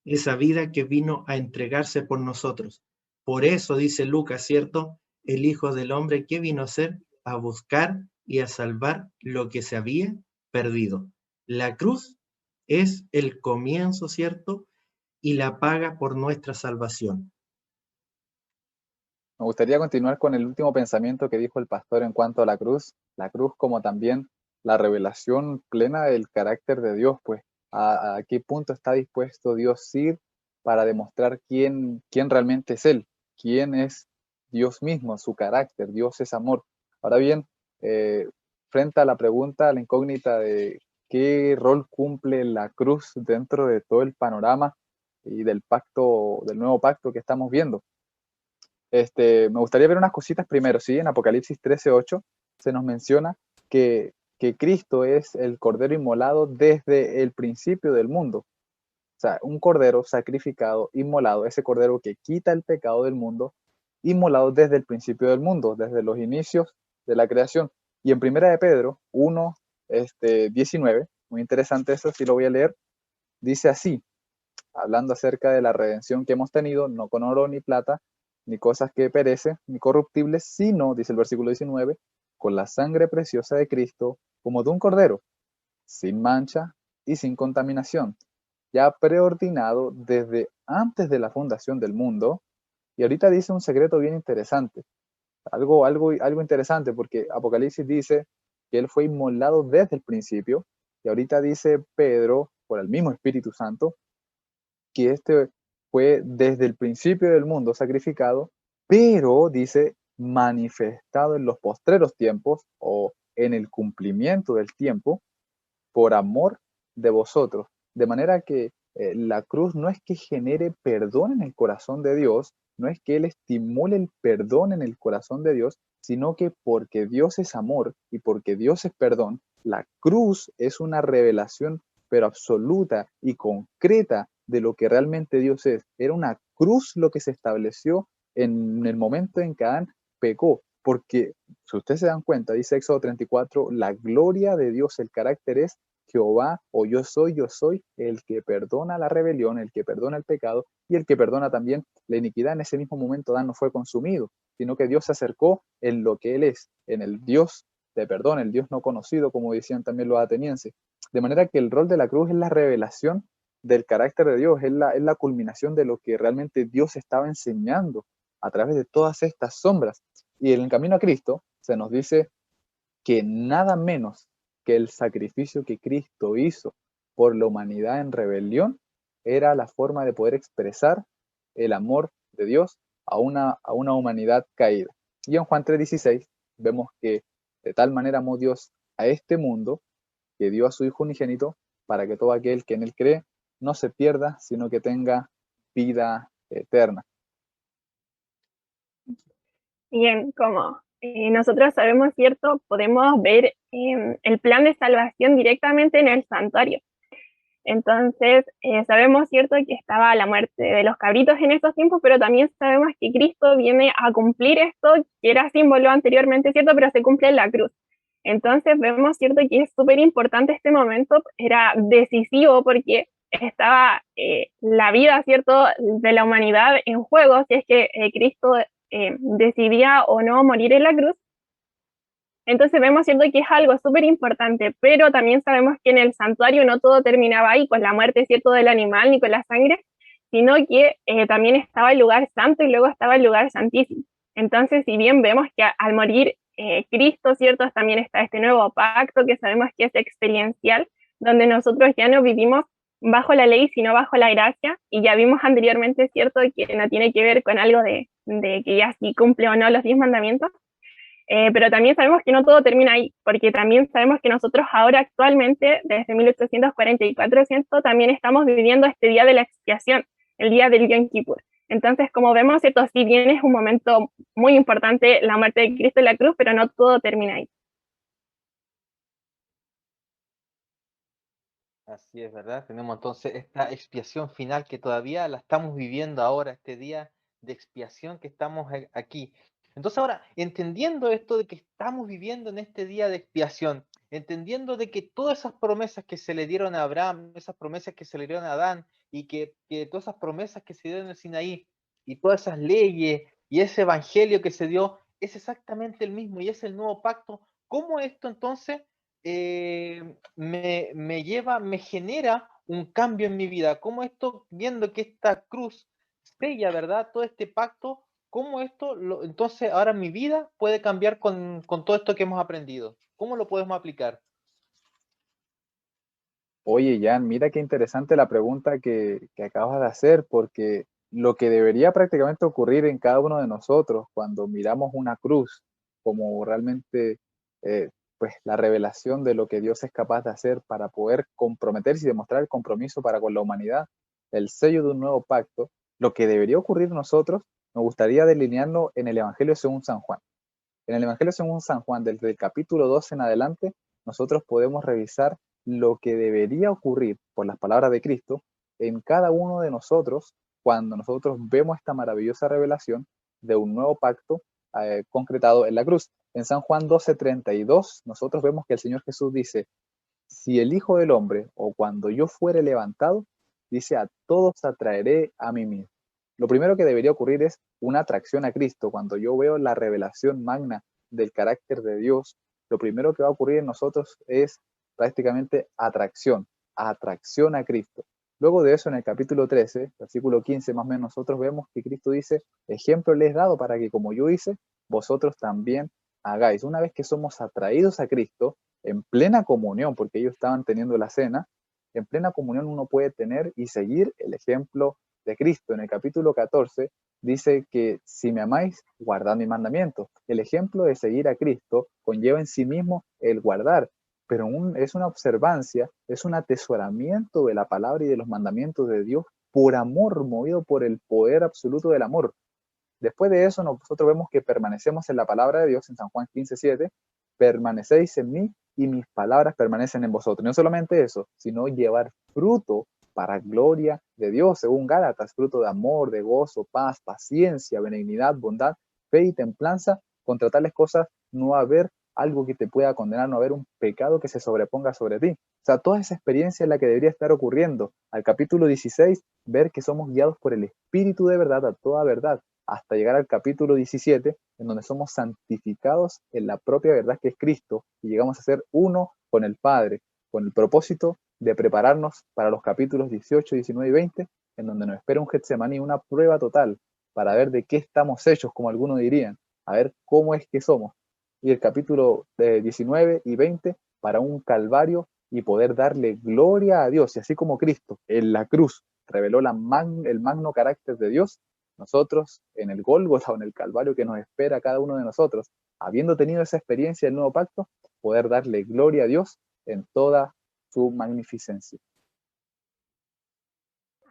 esa vida que vino a entregarse por nosotros. Por eso dice Lucas, ¿cierto? El Hijo del Hombre, ¿qué vino a hacer? A buscar y a salvar lo que se había perdido. La cruz es el comienzo, ¿cierto? Y la paga por nuestra salvación. Me gustaría continuar con el último pensamiento que dijo el pastor en cuanto a la cruz como también la revelación plena del carácter de Dios, pues a qué punto está dispuesto Dios ir para demostrar quién realmente es Él, quién es Dios mismo, su carácter. Dios es amor. Ahora bien, frente a la pregunta, a la incógnita de qué rol cumple la cruz dentro de todo el panorama y del pacto, del nuevo pacto que estamos viendo. Me gustaría ver unas cositas primero, ¿sí? En Apocalipsis 13:8 se nos menciona que Cristo es el Cordero inmolado desde el principio del mundo. O sea, un Cordero sacrificado, inmolado, ese Cordero que quita el pecado del mundo, inmolado desde el principio del mundo, desde los inicios de la creación. Y en 1 de Pedro 1, 19, muy interesante eso, sí lo voy a leer, dice así, hablando acerca de la redención que hemos tenido, no con oro ni plata, ni cosas que perecen, ni corruptibles, sino, dice el versículo 19, con la sangre preciosa de Cristo, como de un cordero, sin mancha y sin contaminación, ya preordinado desde antes de la fundación del mundo. Y ahorita dice un secreto bien interesante, algo interesante, porque Apocalipsis dice que Él fue inmolado desde el principio, y ahorita dice Pedro, por el mismo Espíritu Santo, que este fue desde el principio del mundo sacrificado, pero dice manifestado en los postreros tiempos o en el cumplimiento del tiempo por amor de vosotros. De manera que la cruz no es que genere perdón en el corazón de Dios, no es que Él estimule el perdón en el corazón de Dios, sino que porque Dios es amor y porque Dios es perdón, la cruz es una revelación pero absoluta y concreta de lo que realmente Dios es. Era una cruz lo que se estableció en el momento en que Adán pecó, porque si ustedes se dan cuenta, dice Éxodo 34, la gloria de Dios, el carácter es Jehová, o yo soy el que perdona la rebelión, el que perdona el pecado y el que perdona también la iniquidad. En ese mismo momento Adán no fue consumido, sino que Dios se acercó en lo que Él es, en el Dios de perdón, el Dios no conocido, como decían también los atenienses. De manera que el rol de la cruz es la revelación del carácter de Dios, es la culminación de lo que realmente Dios estaba enseñando a través de todas estas sombras. Y en el camino a Cristo se nos dice que nada menos que el sacrificio que Cristo hizo por la humanidad en rebelión era la forma de poder expresar el amor de Dios a una humanidad caída. Y en Juan 3:16 vemos que de tal manera amó Dios a este mundo que dio a su Hijo unigénito para que todo aquel que en él cree no se pierda, sino que tenga vida eterna. Bien, como nosotros sabemos, ¿cierto? Podemos ver el plan de salvación directamente en el santuario. Entonces, sabemos, ¿cierto?, que estaba la muerte de los cabritos en esos tiempos, pero también sabemos que Cristo viene a cumplir esto, que era símbolo anteriormente, ¿cierto?, pero se cumple en la cruz. Entonces, vemos, ¿cierto?, que es súper importante este momento, era decisivo porque estaba la vida, ¿cierto?, de la humanidad en juego, si es que Cristo decidía o no morir en la cruz. Entonces vemos, ¿cierto?, que es algo súper importante, pero también sabemos que en el santuario no todo terminaba ahí con la muerte, ¿cierto?, del animal ni con la sangre, sino que también estaba el lugar santo y luego estaba el lugar santísimo. Entonces, si bien vemos que al morir Cristo, ¿cierto?, también está este nuevo pacto que sabemos que es experiencial, donde nosotros ya no vivimos bajo la ley, sino bajo la gracia, y ya vimos anteriormente, ¿cierto?, que no tiene que ver con algo de que ya si cumple o no los 10 mandamientos, pero también sabemos que no todo termina ahí, porque también sabemos que nosotros ahora actualmente, desde 1844, ¿cierto?, también estamos viviendo este día de la expiación, el día del Yom Kippur. Entonces, como vemos, esto si bien es un momento muy importante, la muerte de Cristo en la cruz, pero no todo termina ahí. Así es, ¿verdad? Tenemos entonces esta expiación final que todavía la estamos viviendo ahora, este día de expiación que estamos aquí. Entonces ahora, entendiendo esto de que estamos viviendo en este día de expiación, entendiendo de que todas esas promesas que se le dieron a Abraham, esas promesas que se le dieron a Adán, y que todas esas promesas que se dieron en el Sinaí, y todas esas leyes, y ese evangelio que se dio, es exactamente el mismo, y es el nuevo pacto. ¿Cómo esto entonces me lleva, me genera un cambio en mi vida? ¿Cómo esto, viendo que esta cruz sella, ¿verdad?, todo este pacto, cómo esto, entonces ahora mi vida puede cambiar con todo esto que hemos aprendido? ¿Cómo lo podemos aplicar? Oye, Jan, mira qué interesante la pregunta que acabas de hacer, porque lo que debería prácticamente ocurrir en cada uno de nosotros cuando miramos una cruz como realmente eh, pues la revelación de lo que Dios es capaz de hacer para poder comprometerse y demostrar el compromiso para con la humanidad, el sello de un nuevo pacto, lo que debería ocurrir en nosotros, me gustaría delinearlo en el Evangelio según San Juan. En el Evangelio según San Juan, desde el capítulo 12 en adelante, nosotros podemos revisar lo que debería ocurrir por las palabras de Cristo en cada uno de nosotros cuando nosotros vemos esta maravillosa revelación de un nuevo pacto concretado en la cruz. En San Juan 12:32, nosotros vemos que el Señor Jesús dice, si el Hijo del Hombre o cuando yo fuere levantado, dice, a todos atraeré a mí mismo. Lo primero que debería ocurrir es una atracción a Cristo. Cuando yo veo la revelación magna del carácter de Dios, lo primero que va a ocurrir en nosotros es prácticamente atracción a Cristo. Luego de eso, en el capítulo 13, versículo 15 más o menos, nosotros vemos que Cristo dice, ejemplo les he dado para que como yo hice, vosotros también hagáis. Una vez que somos atraídos a Cristo, en plena comunión, porque ellos estaban teniendo la cena, en plena comunión uno puede tener y seguir el ejemplo de Cristo. En el capítulo 14 dice que si me amáis, guardad mis mandamientos. El ejemplo de seguir a Cristo conlleva en sí mismo el guardar, pero es una observancia, es un atesoramiento de la palabra y de los mandamientos de Dios por amor, movido por el poder absoluto del amor. Después de eso, nosotros vemos que permanecemos en la palabra de Dios en San Juan 15:7, permanecéis en mí y mis palabras permanecen en vosotros. No solamente eso, sino llevar fruto para gloria de Dios, según Gálatas, fruto de amor, de gozo, paz, paciencia, benignidad, bondad, fe y templanza. Contra tales cosas no va a haber algo que te pueda condenar, no va a haber un pecado que se sobreponga sobre ti. O sea, toda esa experiencia es la que debería estar ocurriendo. Al capítulo 16, ver que somos guiados por el Espíritu de verdad a toda verdad, hasta llegar al capítulo 17, en donde somos santificados en la propia verdad que es Cristo, y llegamos a ser uno con el Padre, con el propósito de prepararnos para los capítulos 18, 19 y 20, en donde nos espera un Getsemaní, una prueba total, para ver de qué estamos hechos, como algunos dirían, a ver cómo es que somos. Y el capítulo 19 y 20, para un calvario y poder darle gloria a Dios. Y así como Cristo en la cruz reveló el magno carácter de Dios, nosotros en el Gólgota o en el Calvario que nos espera a cada uno de nosotros, habiendo tenido esa experiencia del nuevo pacto, poder darle gloria a Dios en toda su magnificencia.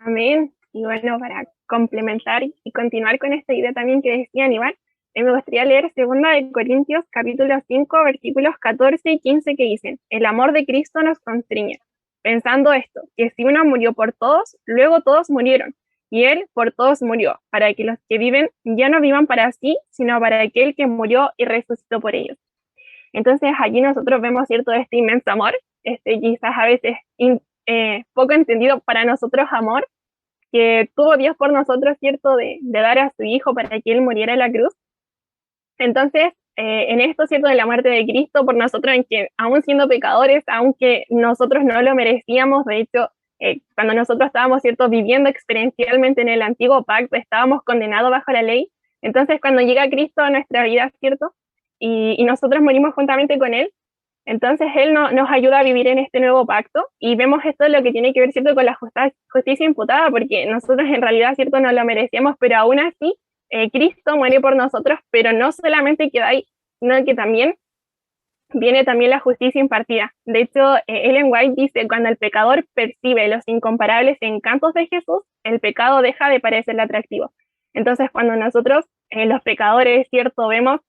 Amén. Y bueno, para complementar y continuar con esta idea también que decía Aníbal, me gustaría leer 2 Corintios capítulo 5 versículos 14 y 15 que dicen: el amor de Cristo nos constriñe, pensando esto, que si uno murió por todos, luego todos murieron, y Él por todos murió, para que los que viven ya no vivan para sí, sino para aquel que murió y resucitó por ellos. Entonces allí nosotros vemos, ¿cierto?, este inmenso amor, quizás a veces poco entendido para nosotros amor, que tuvo Dios por nosotros, ¿cierto?, de dar a su Hijo para que Él muriera en la cruz. Entonces, en esto, ¿cierto?, de la muerte de Cristo por nosotros, en que aún siendo pecadores, aunque nosotros no lo merecíamos, de hecho, cuando nosotros estábamos, ¿cierto?, viviendo experiencialmente en el antiguo pacto, estábamos condenados bajo la ley. Entonces, cuando llega Cristo a nuestra vida, ¿cierto?, y nosotros morimos juntamente con Él, entonces Él nos ayuda a vivir en este nuevo pacto, y vemos esto lo que tiene que ver, ¿cierto?, con la justicia imputada, porque nosotros en realidad, ¿cierto?, no lo merecíamos, pero aún así Cristo muere por nosotros, pero no solamente queda ahí, sino que también viene también la justicia impartida. De hecho, Ellen White dice: cuando el pecador percibe los incomparables encantos de Jesús, el pecado deja de parecerle atractivo. Entonces, cuando nosotros, los pecadores, ¿cierto?, vemos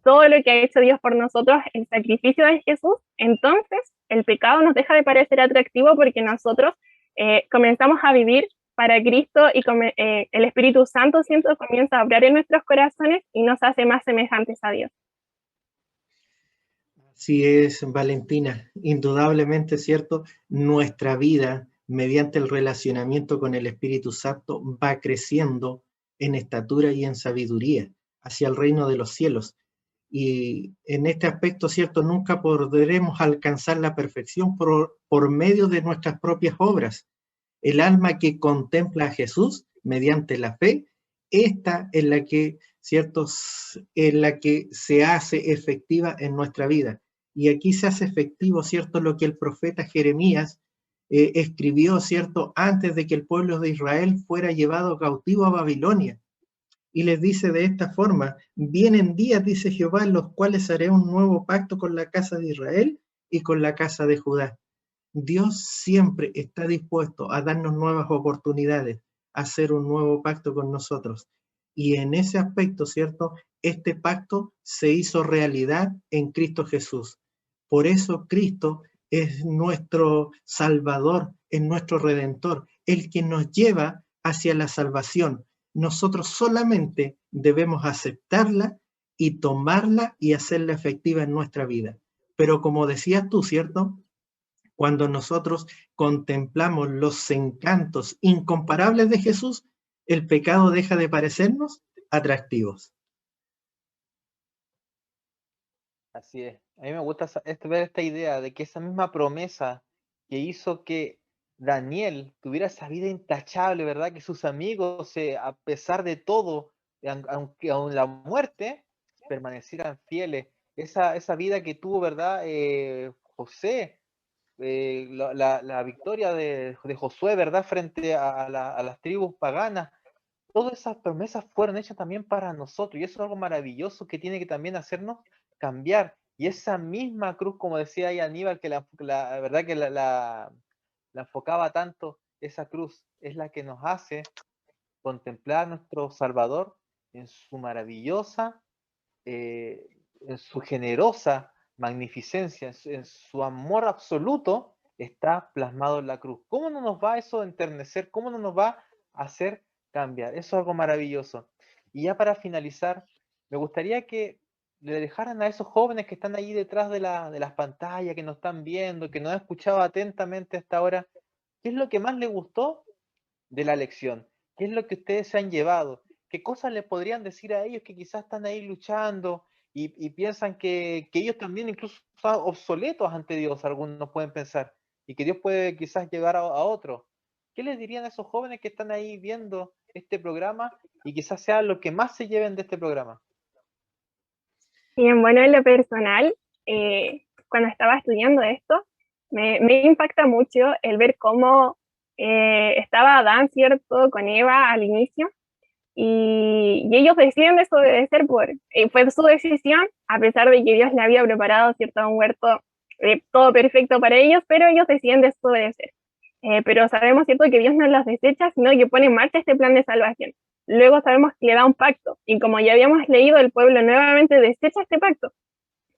todo lo que ha hecho Dios por nosotros, el sacrificio de Jesús, entonces el pecado nos deja de parecer atractivo, porque nosotros comenzamos a vivir para Cristo, y el Espíritu Santo, ¿cierto?, comienza a obrar en nuestros corazones y nos hace más semejantes a Dios. Así es, Valentina. Indudablemente, ¿cierto? Nuestra vida, mediante el relacionamiento con el Espíritu Santo, va creciendo en estatura y en sabiduría hacia el reino de los cielos. Y en este aspecto, ¿cierto?, nunca podremos alcanzar la perfección por medio de nuestras propias obras. El alma que contempla a Jesús mediante la fe, esta es la que, ¿cierto?, es la que se hace efectiva en nuestra vida. Y aquí se hace efectivo, ¿cierto?, lo que el profeta Jeremías escribió, ¿cierto?, antes de que el pueblo de Israel fuera llevado cautivo a Babilonia. Y les dice de esta forma: vienen días, dice Jehová, en los cuales haré un nuevo pacto con la casa de Israel y con la casa de Judá. Dios siempre está dispuesto a darnos nuevas oportunidades, a hacer un nuevo pacto con nosotros. Y en ese aspecto, ¿cierto?, este pacto se hizo realidad en Cristo Jesús. Por eso Cristo es nuestro Salvador, es nuestro Redentor, el que nos lleva hacia la salvación. Nosotros solamente debemos aceptarla y tomarla y hacerla efectiva en nuestra vida. Pero como decías tú, ¿cierto?, cuando nosotros contemplamos los encantos incomparables de Jesús, el pecado deja de parecernos atractivos. Así es. A mí me gusta ver esta idea de que esa misma promesa que hizo que Daniel tuviera esa vida intachable, ¿verdad? Que sus amigos, a pesar de todo, aunque aun la muerte, permanecieran fieles. Esa vida que tuvo, ¿verdad? José, la victoria de Josué, ¿verdad? Frente a las tribus paganas. Todas esas promesas fueron hechas también para nosotros, y eso es algo maravilloso que tiene que también hacernos cambiar. Y esa misma cruz, como decía ahí Aníbal, que la verdad que la enfocaba tanto, esa cruz es la que nos hace contemplar a nuestro Salvador en su maravillosa, en su generosa magnificencia, en su amor absoluto, está plasmado en la cruz. ¿Cómo no nos va eso a enternecer? ¿Cómo no nos va a hacer cambiar? Eso es algo maravilloso. Y ya para finalizar, me gustaría que le dejaran a esos jóvenes que están ahí detrás de las pantallas, que nos están viendo, que nos han escuchado atentamente hasta ahora, ¿qué es lo que más les gustó de la lección? ¿Qué es lo que ustedes se han llevado? ¿Qué cosas le podrían decir a ellos que quizás están ahí luchando y piensan que ellos también incluso son obsoletos ante Dios? Algunos pueden pensar, y que Dios puede quizás llegar a otros. ¿Qué les dirían a esos jóvenes que están ahí viendo este programa y quizás sea lo que más se lleven de este programa? Bien, bueno, en lo personal, cuando estaba estudiando esto, me impacta mucho el ver cómo estaba Adán, ¿cierto?, con Eva al inicio, y ellos deciden desobedecer fue su decisión, a pesar de que Dios le había preparado, ¿cierto?, un huerto todo perfecto para ellos, pero ellos deciden desobedecer. Pero sabemos, ¿cierto?, que Dios no los desecha, sino que pone en marcha este plan de salvación. Luego sabemos que le da un pacto, y como ya habíamos leído, el pueblo nuevamente desecha este pacto,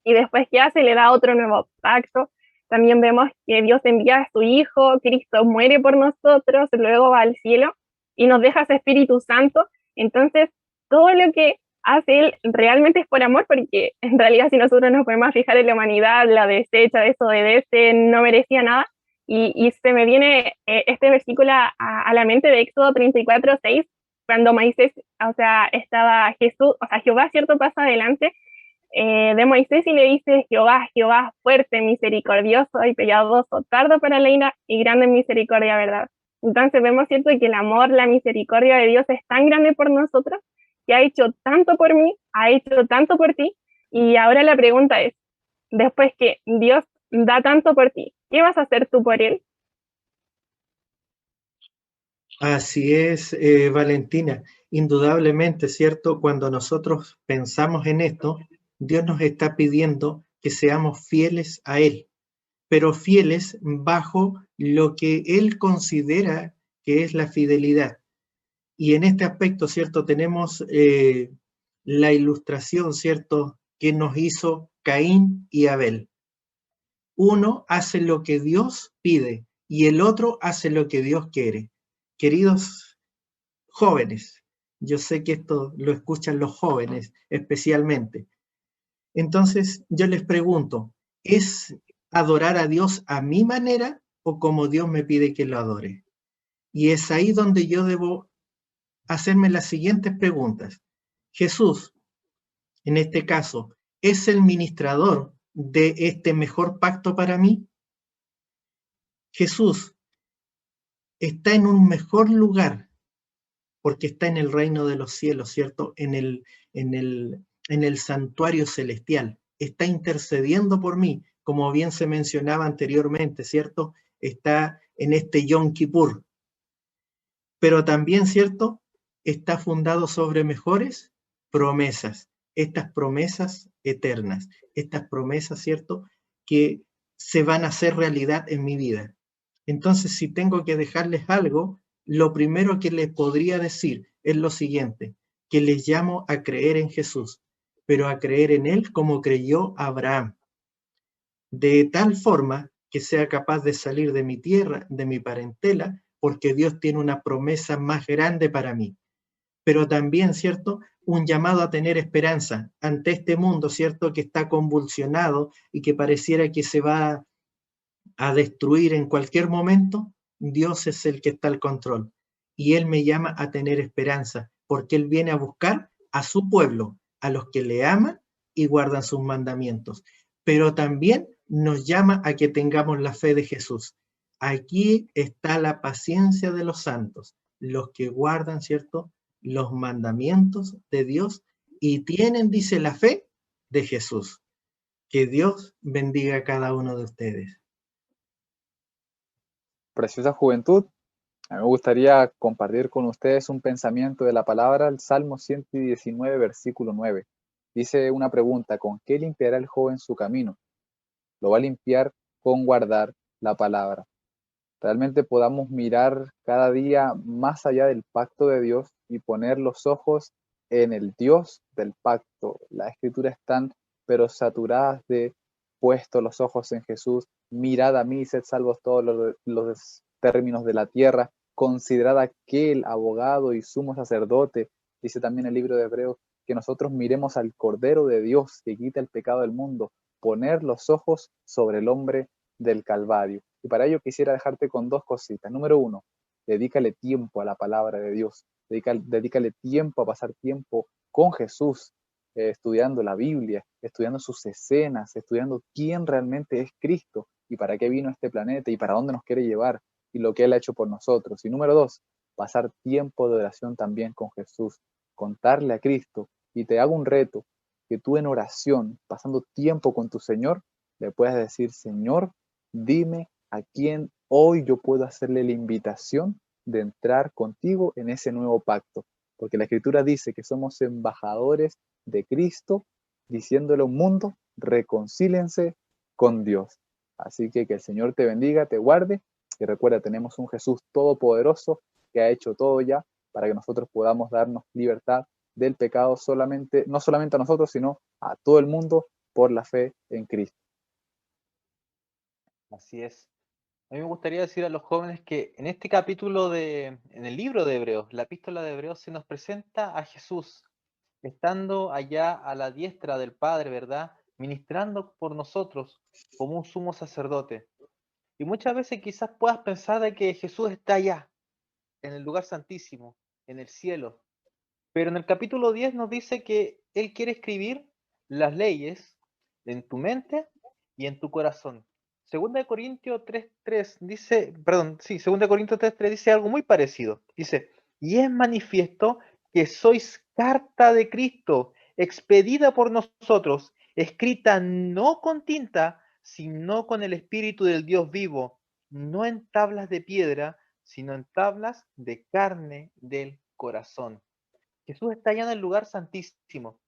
y después ¿qué hace? Le da otro nuevo pacto. También vemos que Dios envía a su Hijo, Cristo muere por nosotros, luego va al cielo, y nos deja ese Espíritu Santo. Entonces, todo lo que hace Él realmente es por amor, porque en realidad si nosotros nos podemos fijar en la humanidad, la desecha, desobedece, no merecía nada, y se me viene este versículo a la mente de Éxodo 34:6, cuando Moisés, o sea, estaba Jesús, o sea, Jehová, cierto, pasa adelante de Moisés y le dice: Jehová, Jehová, fuerte, misericordioso y piadoso, tardo para la ira y grande en misericordia, ¿verdad? Entonces vemos, cierto, que el amor, la misericordia de Dios es tan grande por nosotros, que ha hecho tanto por mí, ha hecho tanto por ti, y ahora la pregunta es, después que Dios da tanto por ti, ¿qué vas a hacer tú por Él? Así es, Valentina. Indudablemente, ¿cierto? Cuando nosotros pensamos en esto, Dios nos está pidiendo que seamos fieles a Él, pero fieles bajo lo que Él considera que es la fidelidad. Y en este aspecto, ¿cierto? Tenemos la ilustración, ¿cierto?, que nos hizo Caín y Abel. Uno hace lo que Dios pide y el otro hace lo que Dios quiere. Queridos jóvenes, yo sé que esto lo escuchan los jóvenes especialmente. Entonces yo les pregunto, ¿es adorar a Dios a mi manera o como Dios me pide que lo adore? Y es ahí donde yo debo hacerme las siguientes preguntas. Jesús, en este caso, ¿es el ministrador de este mejor pacto para mí? Jesús está en un mejor lugar porque está en el reino de los cielos, ¿cierto? En el santuario celestial. Está intercediendo por mí, como bien se mencionaba anteriormente, ¿cierto? Está en este Yom Kippur. Pero también, ¿cierto?, está fundado sobre mejores promesas, estas promesas eternas, estas promesas, ¿cierto?, que se van a hacer realidad en mi vida. Entonces, si tengo que dejarles algo, lo primero que les podría decir es lo siguiente, que les llamo a creer en Jesús, pero a creer en Él como creyó Abraham, de tal forma que sea capaz de salir de mi tierra, de mi parentela, porque Dios tiene una promesa más grande para mí. Pero también, ¿cierto?, un llamado a tener esperanza ante este mundo, ¿cierto?, que está convulsionado y que pareciera que se va a destruir en cualquier momento. Dios es el que está al control. Y Él me llama a tener esperanza, porque Él viene a buscar a su pueblo, a los que le aman y guardan sus mandamientos. Pero también nos llama a que tengamos la fe de Jesús. Aquí está la paciencia de los santos, los que guardan, ¿cierto?, los mandamientos de Dios y tienen, dice, la fe de Jesús. Que Dios bendiga a cada uno de ustedes. Preciosa juventud, a mí me gustaría compartir con ustedes un pensamiento de la palabra, el Salmo 119, versículo 9. Dice una pregunta: ¿con qué limpiará el joven su camino? Lo va a limpiar con guardar la palabra. realmente podamos mirar cada día más allá del pacto de Dios y poner los ojos en el Dios del pacto. Las escrituras están pero saturadas de puesto los ojos en Jesús, mirad a mí, sed salvos todos los términos de la tierra, considerad aquel abogado y sumo sacerdote, dice también el libro de Hebreos, que nosotros miremos al Cordero de Dios que quita el pecado del mundo, poner los ojos sobre el hombre del Calvario. Y para ello quisiera dejarte con dos cositas. Número uno, dedícale tiempo a la palabra de Dios, dedícale tiempo a pasar tiempo con Jesús, estudiando la Biblia, estudiando sus escenas, estudiando quién realmente es Cristo y para qué vino a este planeta y para dónde nos quiere llevar y lo que Él ha hecho por nosotros. Y número dos, pasar tiempo de oración también con Jesús, contarle a Cristo. Y te hago un reto, que tú en oración, pasando tiempo con tu Señor, le puedas decir, Señor, dime a quién hoy yo puedo hacerle la invitación de entrar contigo en ese nuevo pacto. Porque la Escritura dice que somos embajadores de Cristo, diciéndole a un mundo, reconcílense con Dios. Así que el Señor te bendiga, te guarde, y recuerda, tenemos un Jesús todopoderoso que ha hecho todo ya para que nosotros podamos darnos libertad del pecado solamente, no solamente a nosotros, sino a todo el mundo por la fe en Cristo. Así es. A mí me gustaría decir a los jóvenes que en este capítulo en el libro de Hebreos, la epístola de Hebreos, se nos presenta a Jesús, estando allá a la diestra del Padre, ¿verdad? Ministrando por nosotros como un sumo sacerdote. Y muchas veces quizás puedas pensar de que Jesús está allá, en el lugar santísimo, en el cielo. Pero en el capítulo 10 nos dice que Él quiere escribir las leyes en tu mente y en tu corazón. 2 Corintios 3:3 dice, perdón, sí, 2 Corintios 3:3 dice algo muy parecido. Dice, y es manifiesto que sois carta de Cristo, expedida por nosotros, escrita no con tinta, sino con el Espíritu del Dios vivo, no en tablas de piedra, sino en tablas de carne del corazón. Jesús está allá en el lugar santísimo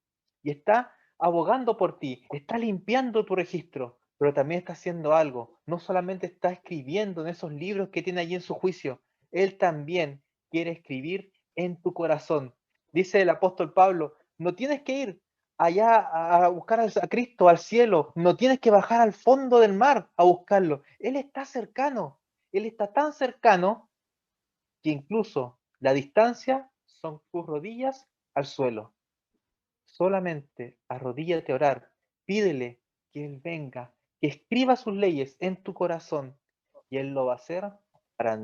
y está abogando por ti, está limpiando tu registro, pero también está haciendo algo. No solamente está escribiendo en esos libros que tiene allí en su juicio, Él también quiere escribir en tu corazón. Dice el apóstol Pablo, no tienes que ir allá a buscar a Cristo, al cielo, no tienes que bajar al fondo del mar a buscarlo. Él está cercano, Él está tan cercano que incluso la distancia son tus rodillas al suelo. Solamente arrodíllate a orar, pídele que Él venga, que escriba sus leyes en tu corazón y Él lo va a hacer para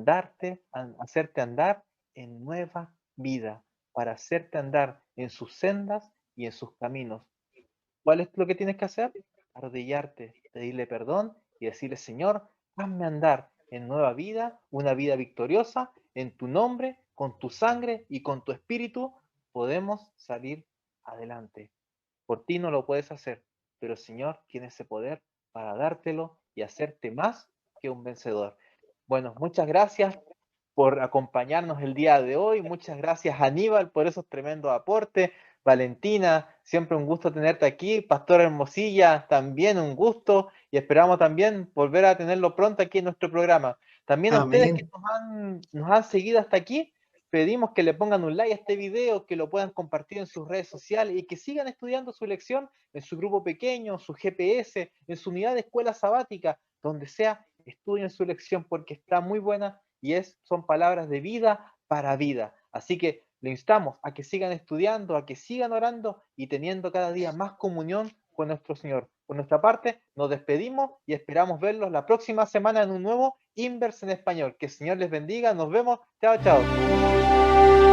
hacerte andar en nueva vida, para hacerte andar en sus sendas y en sus caminos. ¿Cuál es lo que tienes que hacer? Arrodillarte, pedirle perdón y decirle, Señor, hazme andar en nueva vida, una vida victoriosa, en tu nombre, con tu sangre y con tu espíritu, podemos salir adelante. Por ti no lo puedes hacer, pero el Señor tiene ese poder para dártelo y hacerte más que un vencedor. Bueno, muchas gracias por acompañarnos el día de hoy. Muchas gracias, Aníbal, por esos tremendos aportes. Valentina, siempre un gusto tenerte aquí. Pastor Hermosilla, también un gusto. Y esperamos también volver a tenerlo pronto aquí en nuestro programa. También a ustedes que Amén. nos han seguido hasta aquí, pedimos que le pongan un like a este video, que lo puedan compartir en sus redes sociales y que sigan estudiando su lección en su grupo pequeño, su GPS, en su unidad de escuela sabática, donde sea, estudien su lección porque está muy buena y son palabras de vida para vida. Así que le instamos a que sigan estudiando, a que sigan orando y teniendo cada día más comunión con nuestro Señor. Por nuestra parte, nos despedimos y esperamos verlos la próxima semana en un nuevo Inverse en Español. Que el Señor les bendiga. Nos vemos. Chao, chao.